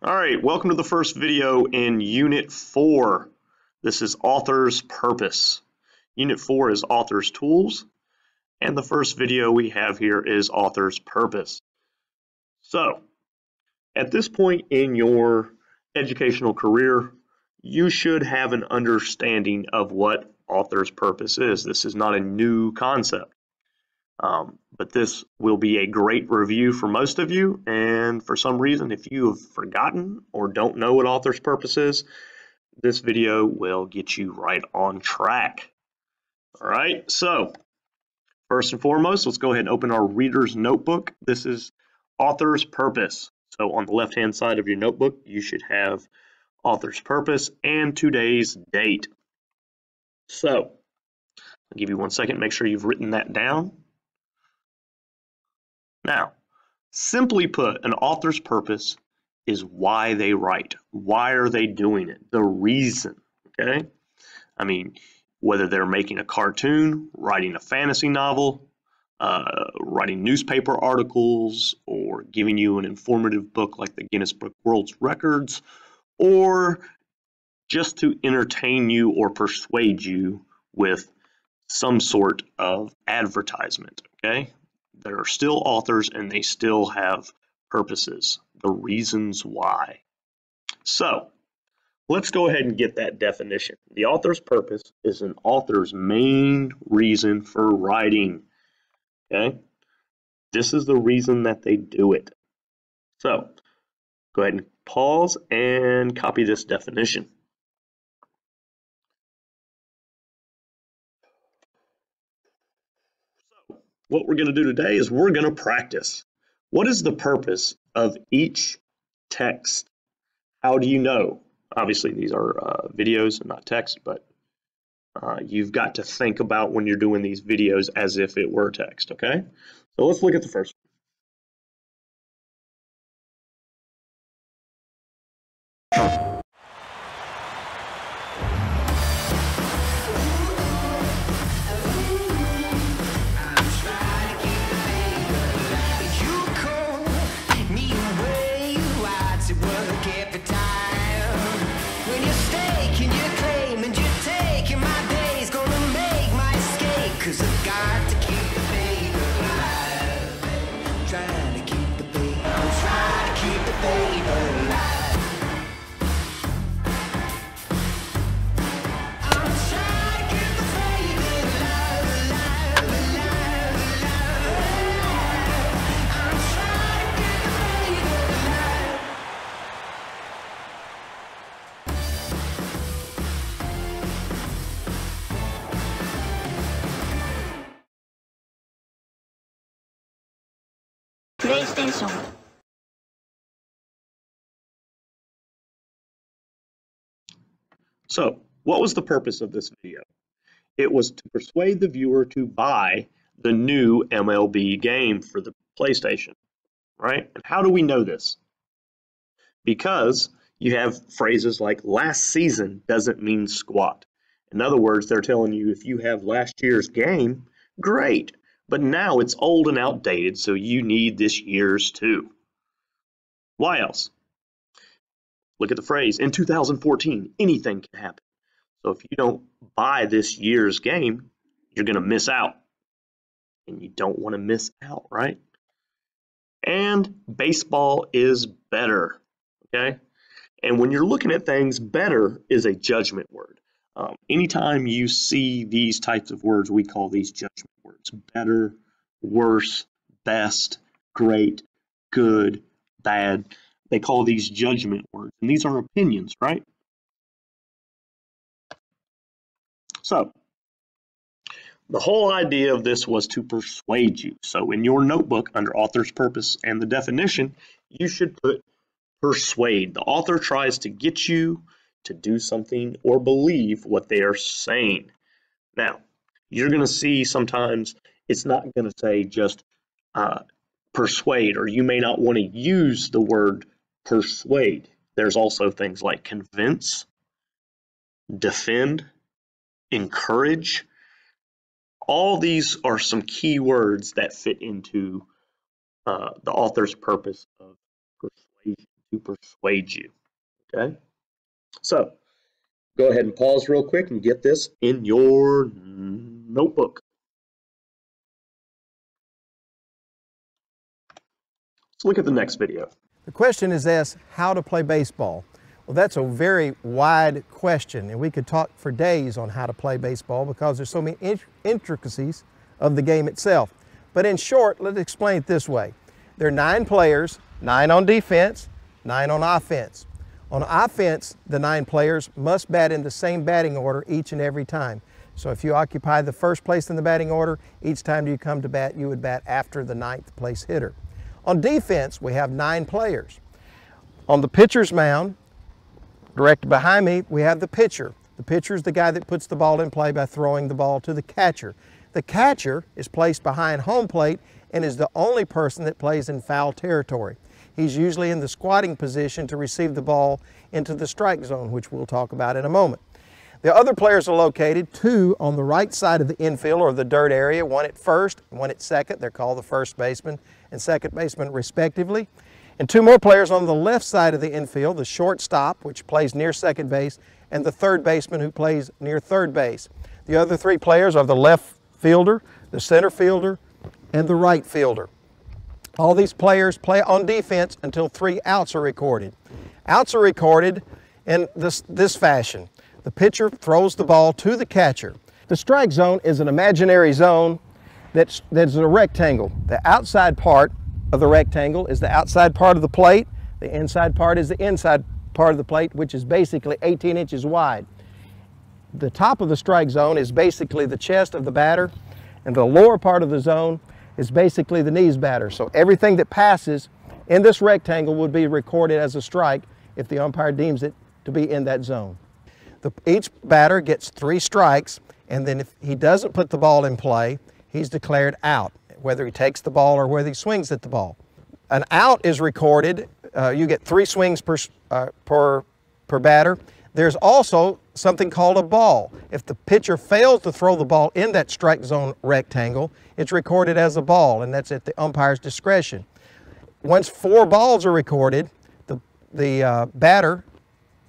All right, welcome to the first video in Unit 4. This is Author's Purpose. Unit 4 is Author's Tools, and the first video we have here is Author's Purpose. So, at this point in your educational career, you should have an understanding of what Author's Purpose is. This is not a new concept. But this will be a great review for most of you, and for some reason, if you have forgotten or don't know what author's purpose is, this video will get you right on track. All right, so first and foremost, let's go ahead and open our reader's notebook. This is author's purpose. So on the left-hand side of your notebook, you should have author's purpose and today's date. So I'll give you 1 second, make sure you've written that down. Now, simply put, an author's purpose is why they write. Why are they doing it? The reason, okay? I mean, whether they're making a cartoon, writing a fantasy novel, writing newspaper articles, or giving you an informative book like the Guinness Book World Records, or just to entertain you or persuade you with some sort of advertisement, okay? There are still authors and they still have purposes, the reasons why. So let's go ahead and get that definition. The author's purpose is an author's main reason for writing. Okay, this is the reason that they do it. So go ahead and pause and copy this definition. What we're going to do today is we're going to practice. What is the purpose of each text? How do you know? Obviously, these are videos and not text, but you've got to think about when you're doing these videos as if it were text, okay? So let's look at the first one. PlayStation. So, what was the purpose of this video? It was to persuade the viewer to buy the new MLB game for the PlayStation, right? And how do we know this? Because you have phrases like last season doesn't mean squat. In other words, they're telling you if you have last year's game, great. But now it's old and outdated, so you need this year's too. Why else? Look at the phrase, in 2014, anything can happen. So if you don't buy this year's game, you're going to miss out. And you don't want to miss out, right? And baseball is better, okay? And when you're looking at things, better is a judgment word. Anytime you see these types of words, we call these judgment words. Better, worse, best, great, good, bad. They call these judgment words. And these are opinions, right? So, the whole idea of this was to persuade you. So in your notebook, under author's purpose and the definition, you should put persuade. The author tries to get you to do something or believe what they are saying. Now, you're going to see sometimes it's not going to say just persuade, or you may not want to use the word persuade. There's also things like convince, defend, encourage. All these are some key words that fit into the author's purpose of persuasion to persuade you. Okay? So, go ahead and pause real quick and get this in your notebook. Let's look at the next video. The question is asked, how to play baseball. Well, that's a very wide question, and we could talk for days on how to play baseball because there's so many intricacies of the game itself. But in short, let's explain it this way. There are 9 players, 9 on defense, 9 on offense. On offense, the 9 players must bat in the same batting order each and every time. So if you occupy the first place in the batting order, each time you come to bat, you would bat after the 9th place hitter. On defense, we have 9 players. On the pitcher's mound, directly behind me, we have the pitcher. The pitcher is the guy that puts the ball in play by throwing the ball to the catcher. The catcher is placed behind home plate and is the only person that plays in foul territory. He's usually in the squatting position to receive the ball into the strike zone, which we'll talk about in a moment. The other players are located, 2 on the right side of the infield or the dirt area, 1 at first, 1 at second. They're called the first baseman and second baseman respectively. And 2 more players on the left side of the infield, the shortstop, which plays near second base, and the third baseman who plays near third base. The other 3 players are the left fielder, the center fielder, and the right fielder. All these players play on defense until 3 outs are recorded. Outs are recorded in this fashion. The pitcher throws the ball to the catcher. The strike zone is an imaginary zone that's a rectangle. The outside part of the rectangle is the outside part of the plate. The inside part is the inside part of the plate, which is basically 18 inches wide. The top of the strike zone is basically the chest of the batter, and the lower part of the zone is basically the knees batter. So everything that passes in this rectangle would be recorded as a strike if the umpire deems it to be in that zone. Each batter gets 3 strikes, and then if he doesn't put the ball in play, he's declared out, whether he takes the ball or whether he swings at the ball. An out is recorded. You get 3 swings per batter. There's also something called a ball. If the pitcher fails to throw the ball in that strike zone rectangle, it's recorded as a ball, and that's at the umpire's discretion. Once 4 balls are recorded, the batter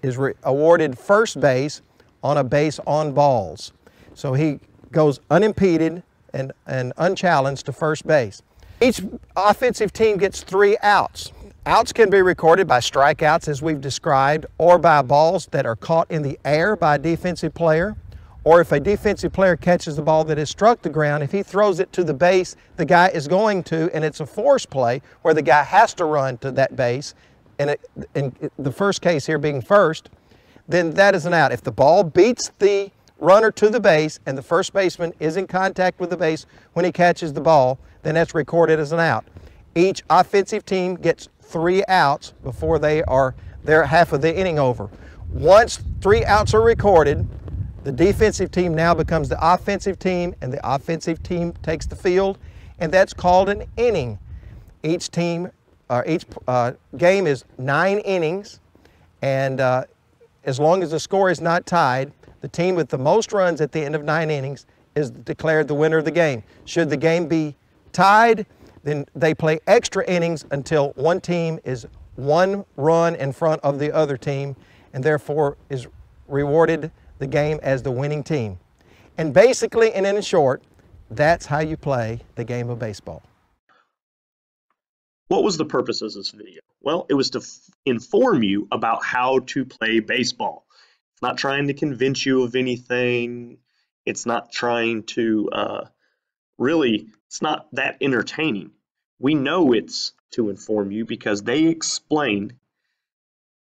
is awarded first base on a base on balls. So he goes unimpeded and unchallenged to first base. Each offensive team gets 3 outs. Outs can be recorded by strikeouts, as we've described, or by balls that are caught in the air by a defensive player, or if a defensive player catches the ball that has struck the ground, if he throws it to the base the guy is going to, and it's a force play where the guy has to run to that base, and in the first case here being first, then that is an out. If the ball beats the runner to the base and the first baseman is in contact with the base when he catches the ball, then that's recorded as an out. Each offensive team gets 3 outs before they're half of the inning over. Once 3 outs are recorded, the defensive team now becomes the offensive team, and the offensive team takes the field, and that's called an inning. Each game is 9 innings, and as long as the score is not tied, the team with the most runs at the end of 9 innings is declared the winner of the game. Should the game be tied, then they play extra innings until one team is 1 run in front of the other team, and therefore is rewarded the game as the winning team. And basically, and in short, that's how you play the game of baseball. What was the purpose of this video? Well, it was to inform you about how to play baseball. It's not trying to convince you of anything. It's not trying to it's not that entertaining. We know it's to inform you because they explain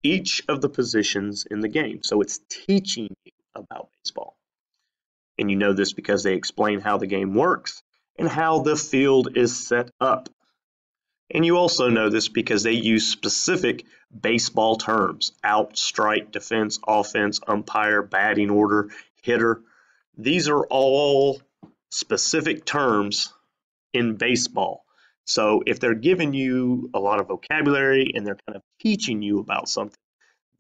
each of the positions in the game. So it's teaching you about baseball. And you know this because they explain how the game works and how the field is set up. And you also know this because they use specific baseball terms: out, strike, defense, offense, umpire, batting order, hitter. These are all specific terms in baseball. So if they're giving you a lot of vocabulary and they're kind of teaching you about something,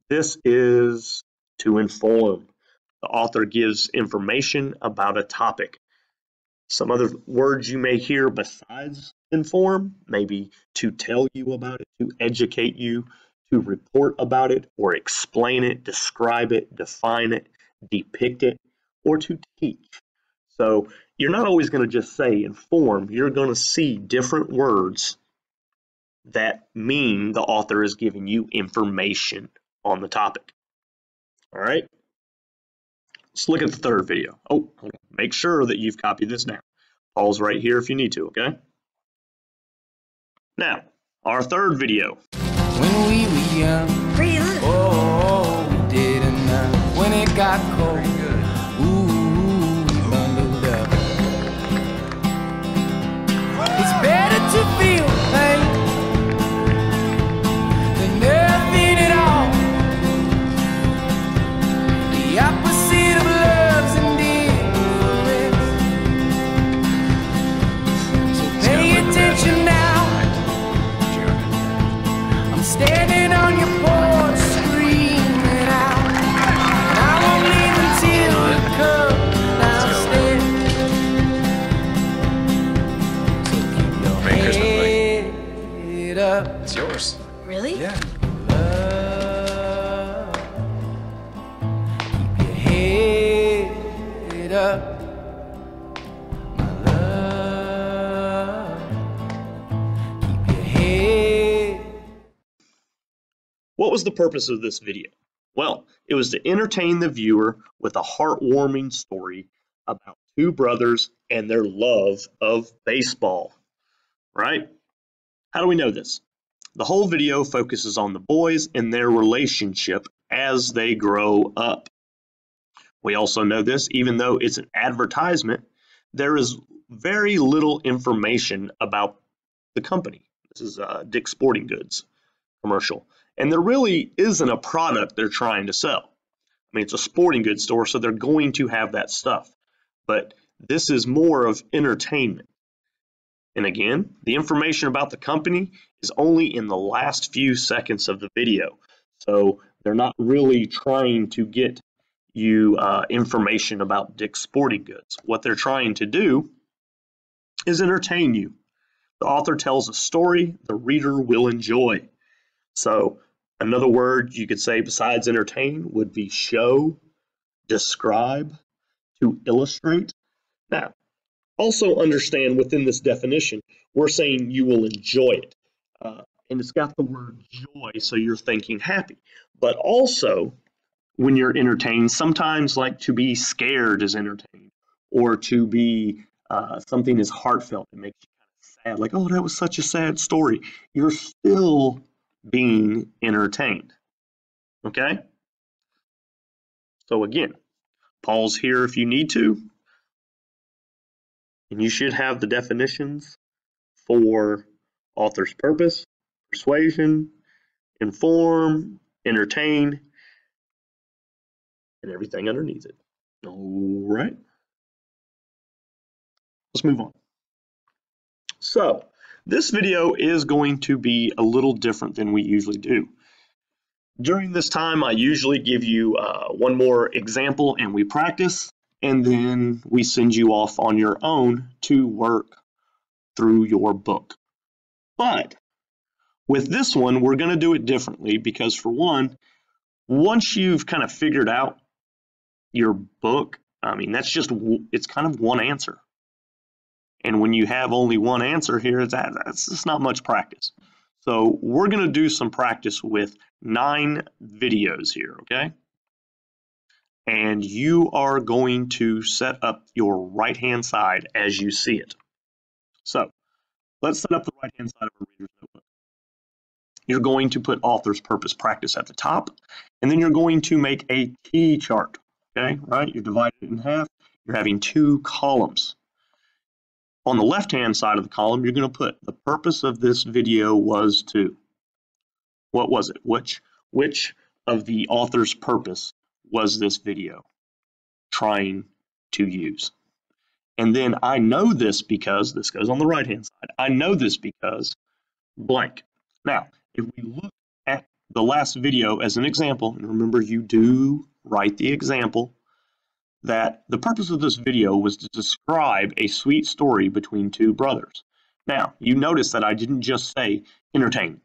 this is to inform. The author gives information about a topic. Some other words you may hear besides inform, maybe to tell you about it, to educate you, to report about it or explain it, describe it, define it, depict it, or to teach. So you're not always going to just say inform. You're going to see different words that mean the author is giving you information on the topic. All right. Let's look at the third video. Oh, make sure that you've copied this down. Pause right here if you need to, okay? Now, our third video. When we were young, oh, we didn't know. When it got cold, ooh, we bundled up. It's better to feel pain than nothing at all. The opposite of love's indifference. So pay attention now. I'm standing on your porch screaming out, and I won't leave until you come downstairs. So keep your head up. It's yours. Really? Yeah. Love. Keep your head up, my love. Keep your head. What was the purpose of this video? Well, it was to entertain the viewer with a heartwarming story about two brothers and their love of baseball, right? How do we know this? The whole video focuses on the boys and their relationship as they grow up. We also know this, even though it's an advertisement, there is very little information about the company. This is Dick's Sporting Goods commercial. And there really isn't a product they're trying to sell. I mean, it's a sporting goods store, so they're going to have that stuff. But this is more of entertainment. And again, the information about the company is only in the last few seconds of the video. So they're not really trying to get you information about Dick's Sporting Goods. What they're trying to do is entertain you. The author tells a story the reader will enjoy. So another word you could say besides entertain would be show, describe, to illustrate. Now, also understand within this definition, we're saying you will enjoy it. And it's got the word joy, so you're thinking happy. But also, when you're entertained, sometimes like to be scared is entertained, or to be something is heartfelt. It makes you kind of sad, like, oh, that was such a sad story. You're still being entertained. Okay? So again, pause here if you need to. And you should have the definitions for author's purpose, persuasion, inform, entertain, and everything underneath it. All right. Let's move on. So this video is going to be a little different than we usually do. During this time, I usually give you one more example and we practice, and then we send you off on your own to work through your book. But with this one, we're going to do it differently because, for one, once you've kind of figured out your book, I mean, it's kind of one answer. And when you have only one answer here, that's just not much practice. So we're going to do some practice with 9 videos here, okay? And you are going to set up your right-hand side as you see it. So let's set up the right-hand side of a reader's notebook. You're going to put author's purpose practice at the top, and then you're going to make a key chart, okay? Right? You're divided it in half. You're having 2 columns. On the left-hand side of the column, you're going to put the purpose of this video was to. What was it? Which of the author's purpose was this video trying to use? And then I know this because, this goes on the right-hand side, I know this because blank. Now, if we look at the last video as an example, and remember you do write the example, that the purpose of this video was to describe a sweet story between 2 brothers. Now, you notice that I didn't just say entertain.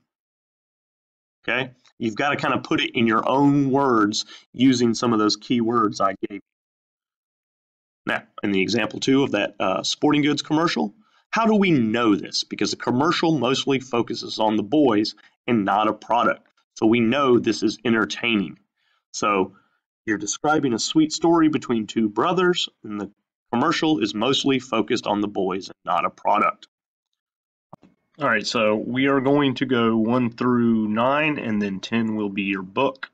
Okay? You've got to kind of put it in your own words using some of those key words I gave you. Now, in the example 2 of that sporting goods commercial, how do we know this? Because the commercial mostly focuses on the boys and not a product. So we know this is entertaining. So you're describing a sweet story between 2 brothers, and the commercial is mostly focused on the boys and not a product. All right, so we are going to go 1 through 9, and then 10 will be your book.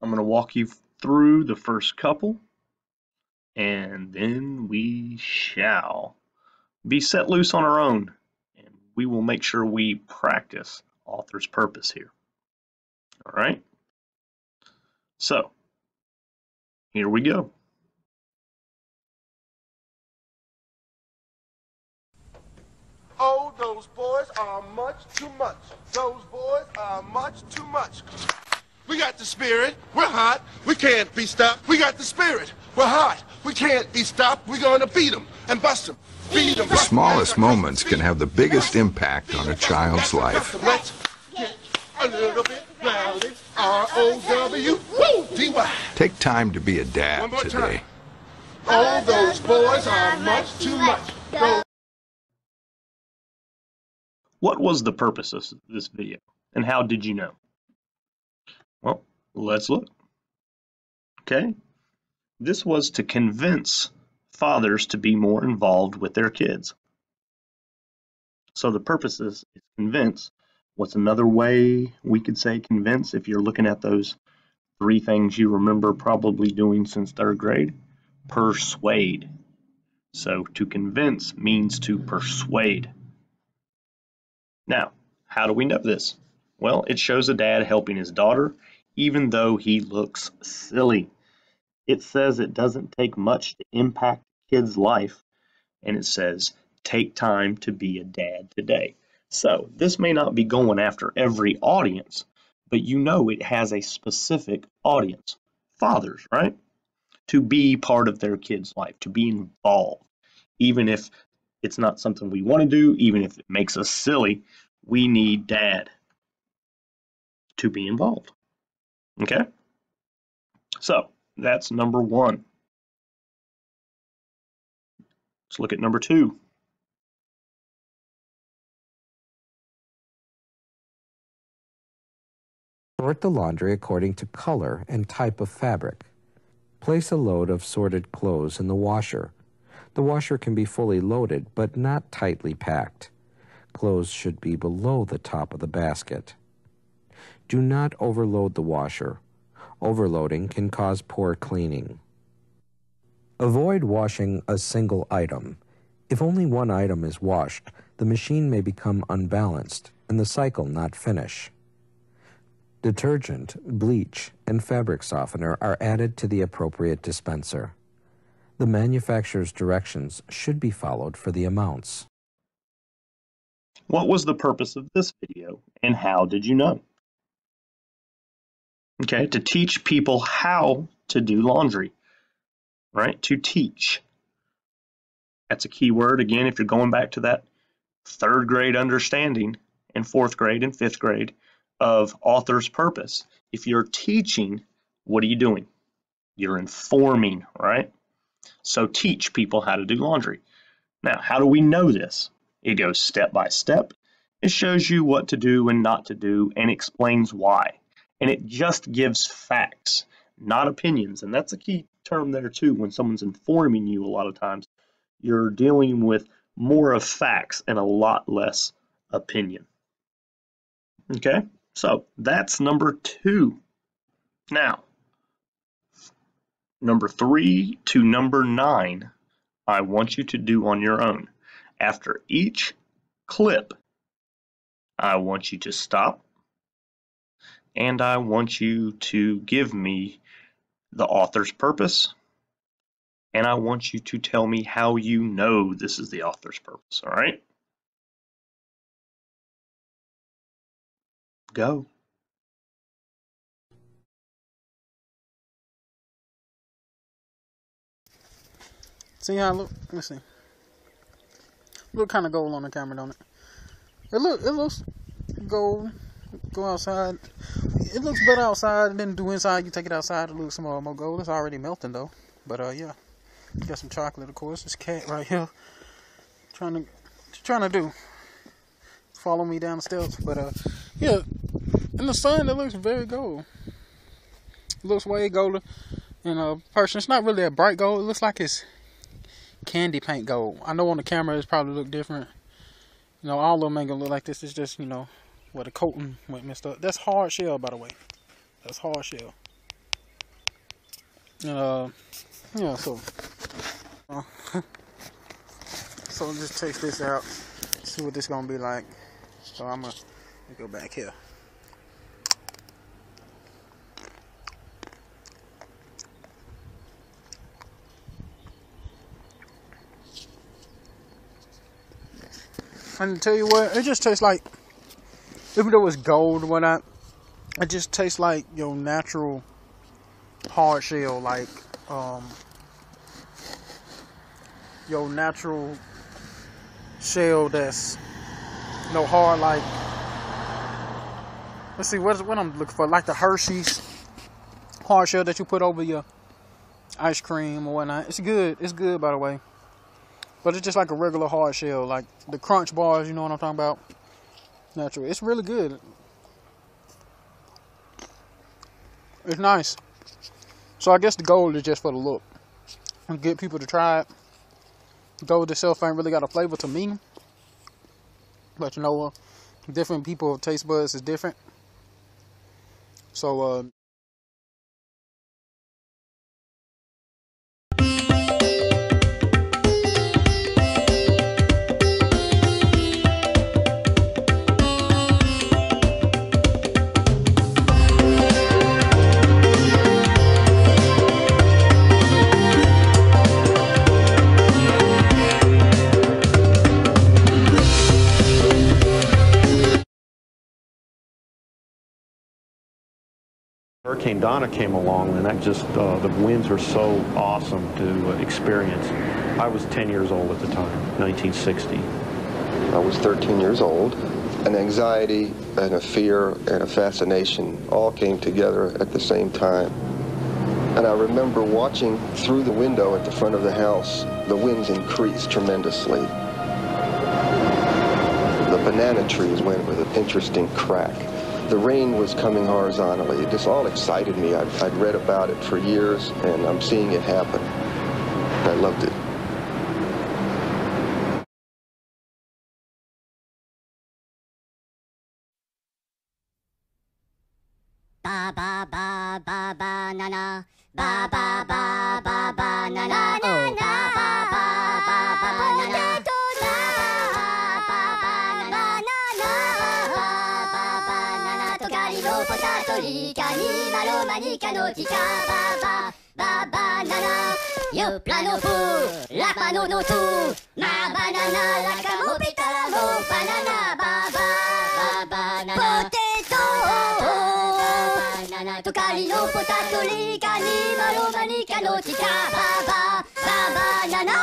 I'm going to walk you through the first couple, and then we shall be set loose on our own, and we will make sure we practice author's purpose here. All right? So, here we go. Oh, those boys are much too much. Those boys are much too much. We got the spirit. We're hot. We can't be stopped. We got the spirit. We're hot. We can't be stopped. We're going to beat them and bust them. Beat them. The smallest moments can have the biggest impact on a child's life. Let's get a little bit rowdy. R-O-W-D-Y. Take time to be a dad today. Oh, those boys are much too much. What was the purpose of this video, and how did you know? Well, let's look. Okay, this was to convince fathers to be more involved with their kids. So the purpose is convince. What's another way we could say convince if you're looking at those 3 things you remember probably doing since 3rd grade? Persuade. So to convince means to persuade. Now, how do we know this? Well, it shows a dad helping his daughter, even though he looks silly. It says it doesn't take much to impact a kid's life, and it says, take time to be a dad today. So, this may not be going after every audience, but you know it has a specific audience. Fathers, right? To be part of their kid's life, to be involved, even if it's not something we want to do, even if it makes us silly, we need dad to be involved. Okay? So, that's number 1. Let's look at number 2. Sort the laundry according to color and type of fabric. Place a load of sorted clothes in the washer. The washer can be fully loaded, but not tightly packed. Clothes should be below the top of the basket. Do not overload the washer. Overloading can cause poor cleaning. Avoid washing a single item. If only one item is washed, the machine may become unbalanced and the cycle not finish. Detergent, bleach, and fabric softener are added to the appropriate dispenser. The manufacturer's directions should be followed for the amounts. What was the purpose of this video, and how did you know? Okay, to teach people how to do laundry, right? To teach. That's a key word. Again, if you're going back to that 3rd grade understanding and 4th grade and 5th grade of author's purpose. If you're teaching, what are you doing? You're informing, right? So teach people how to do laundry. Now, how do we know this? It goes step by step. It shows you what to do and not to do and explains why. And it just gives facts, not opinions. And that's a key term there too. When someone's informing you, a lot of times you're dealing with more of facts and a lot less opinion. Okay, so that's number 2. Now, number 3 to number 9, I want you to do on your own. After each clip, I want you to stop, and I want you to give me the author's purpose, and I want you to tell me how you know this is the author's purpose, all right? Go. See how it look? Let me see. Look kind of gold on the camera, don't it? It looks gold, go outside. It looks better outside, and then do inside. You take it outside, it looks more gold. It's already melting though. But yeah, got some chocolate, of course. This cat right here, trying to do. Follow me down the steps. But yeah, in the sun, it looks very gold. It looks way golder. In person, it's not really a bright gold. It looks like it's candy paint gold. I know on the camera it's probably look different. You know, all of them ain't gonna look like this. It's just, you know, where the coating went messed up. That's hard shell, by the way. That's hard shell. And yeah, so so just taste this out, see what this gonna be like. So I'm gonna go back here. And to tell you what, it just tastes like, even though it's gold and whatnot, it just tastes like your natural hard shell, like your natural shell that's no hard, like, let's see, what I'm looking for, like the Hershey's hard shell that you put over your ice cream or whatnot. It's good, by the way. But it's just like a regular hard shell, like the Crunch bars, you know what I'm talking about? Natural. It's really good. It's nice. So I guess the gold is just for the look. And get people to try it. Gold itself ain't really got a flavor to me. But you know, different people's taste buds is different. So Hurricane Donna came along, and that just, the winds were so awesome to experience. I was 10 years old at the time, 1960. I was 13 years old. An anxiety and a fear and a fascination all came together at the same time. And I remember watching through the window at the front of the house, the winds increased tremendously. The banana trees went with an interesting crack. The rain was coming horizontally. It just all excited me. I'd read about it for years, and I'm seeing it happen. I loved it. Ba ba ba ba banana, ba ba ba ba banana, oh ba ba ba ba banana, ba ba ba banana, tocari no potato, rica ni malo manica notica, ba ba ba banana, yo plano fu, la mano no tu, ma banana, la camo pitala mo banana, ba ba banana, potato. Tocari no potato, rica ni malo manica notica, ba banana.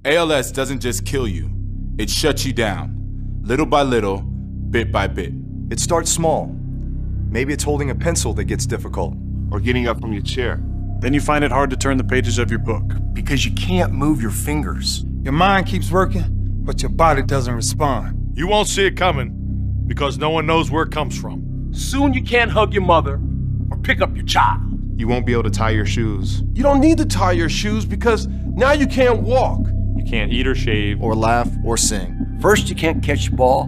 ALS doesn't just kill you, it shuts you down, little by little, bit by bit. It starts small. Maybe it's holding a pencil that gets difficult. Or getting up from your chair. Then you find it hard to turn the pages of your book. Because you can't move your fingers. Your mind keeps working, but your body doesn't respond. You won't see it coming because no one knows where it comes from. Soon you can't hug your mother or pick up your child. You won't be able to tie your shoes. You don't need to tie your shoes because now you can't walk. You can't eat or shave. Or laugh or sing. First you can't catch your ball,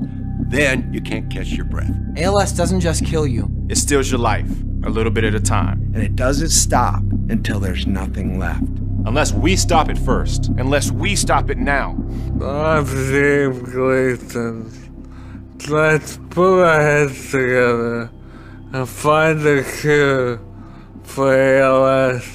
then you can't catch your breath. ALS doesn't just kill you. It steals your life, a little bit at a time. And it doesn't stop until there's nothing left. Unless we stop it first. Unless we stop it now. I'm James Gleason. Let's put our heads together and find a cure for ALS.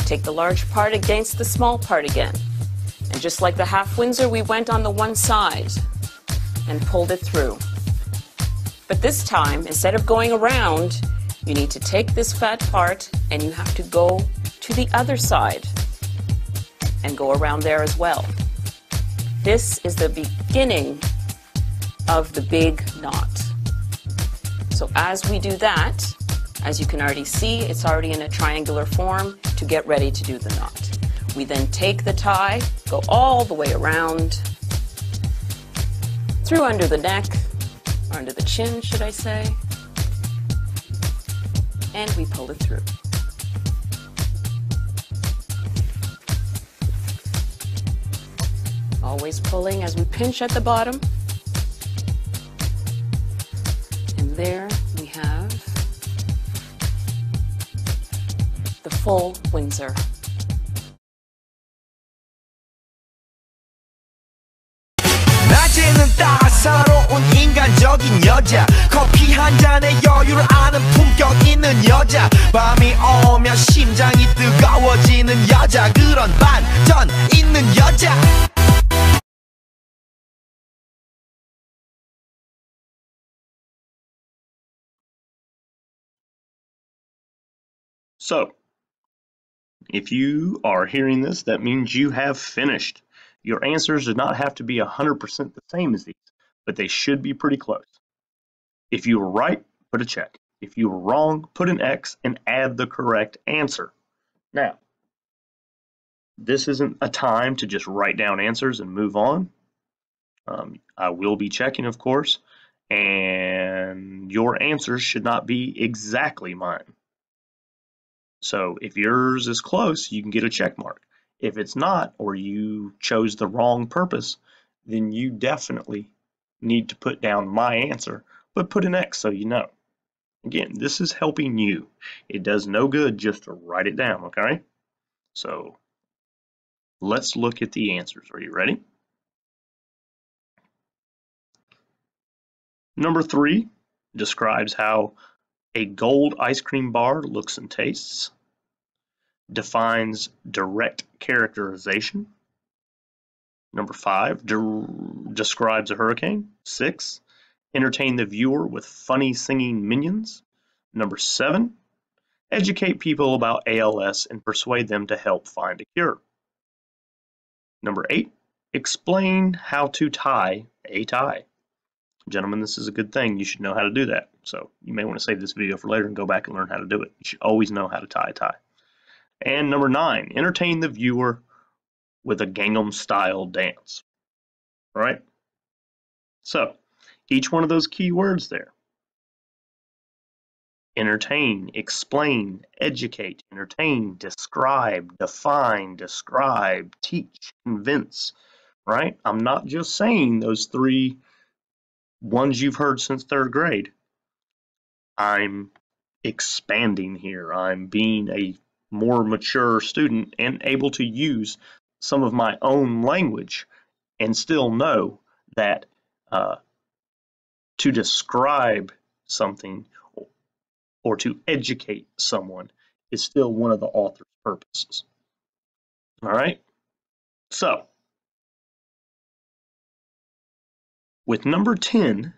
take the large part against the small part again. And just like the half Windsor, we went on the one side and pulled it through. But this time, instead of going around, you need to take this fat part and you have to go to the other side and go around there as well. This is the beginning of the big knot. So as we do that, as you can already see, it's already in a triangular form to get ready to do the knot. We then take the tie, go all the way around, through under the neck, or under the chin, should I say, and we pull it through. Always pulling as we pinch at the bottom. And there we have the full Windsor. 낮에는 따사로운 인간적인 여자 커피 한 잔에 여유를 아는 품격 있는 여자 밤이 오면 심장이 뜨거워지는 여자 그런 반전 있는 여자 So, if you are hearing this, that means you have finished. Your answers do not have to be 100% the same as these, but they should be pretty close. If you were right, put a check. If you were wrong, put an X and add the correct answer. Now, this isn't a time to just write down answers and move on. I will be checking, of course, and your answers should not be exactly mine. So if yours is close, you can get a check mark. If it's not, or you chose the wrong purpose, then you definitely need to put down my answer, but put an X so you know. Again, this is helping you. It does no good just to write it down, okay? So let's look at the answers. Are you ready? Number 3 describes how a gold ice cream bar looks and tastes. Defines direct characterization. Number 5, describes a hurricane. 6, entertain the viewer with funny singing minions. Number 7, educate people about ALS and persuade them to help find a cure. Number 8, explain how to tie a tie. Gentlemen, this is a good thing. You should know how to do that. So you may want to save this video for later and go back and learn how to do it. You should always know how to tie a tie. And number 9, entertain the viewer with a Gangnam style dance. All right? So each one of those key words there. Entertain, explain, educate, entertain, describe, define, describe, teach, convince. Right? I'm not just saying those 3 ones you've heard since 3rd grade. I'm expanding here. I'm being a more mature student and able to use some of my own language and still know that to describe something or to educate someone is still one of the author's purposes. All right? So, with number 10,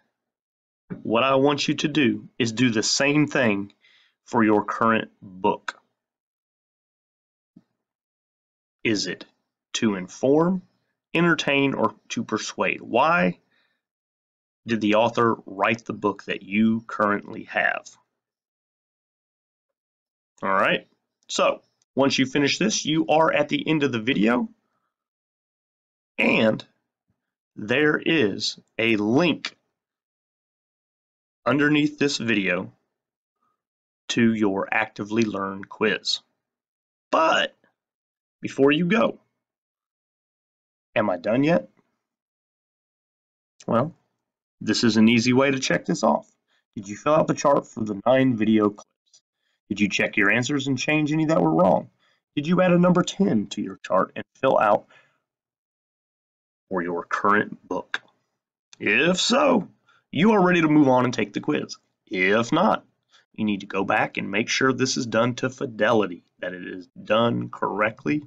what I want you to do is do the same thing for your current book. Is it to inform, entertain, or to persuade? Why did the author write the book that you currently have? All right, so once you finish this, you are at the end of the video, and there is a link underneath this video to your Actively Learn quiz. But before you go, am I done yet? Well, this is an easy way to check this off. Did you fill out the chart for the 9 video clips? Did you check your answers and change any that were wrong? Did you add a number 10 to your chart and fill out for your current book? If so, you are ready to move on and take the quiz. If not, You need to go back and make sure this is done to fidelity, that it is done correctly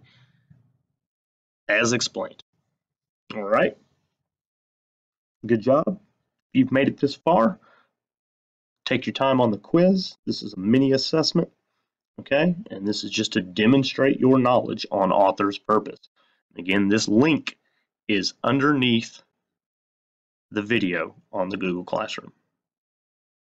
as explained. All right. Good job. If you've made it this far, take your time on the quiz. This is a mini assessment, okay? And this is just to demonstrate your knowledge on author's purpose. Again, this link is underneath the video on the Google Classroom.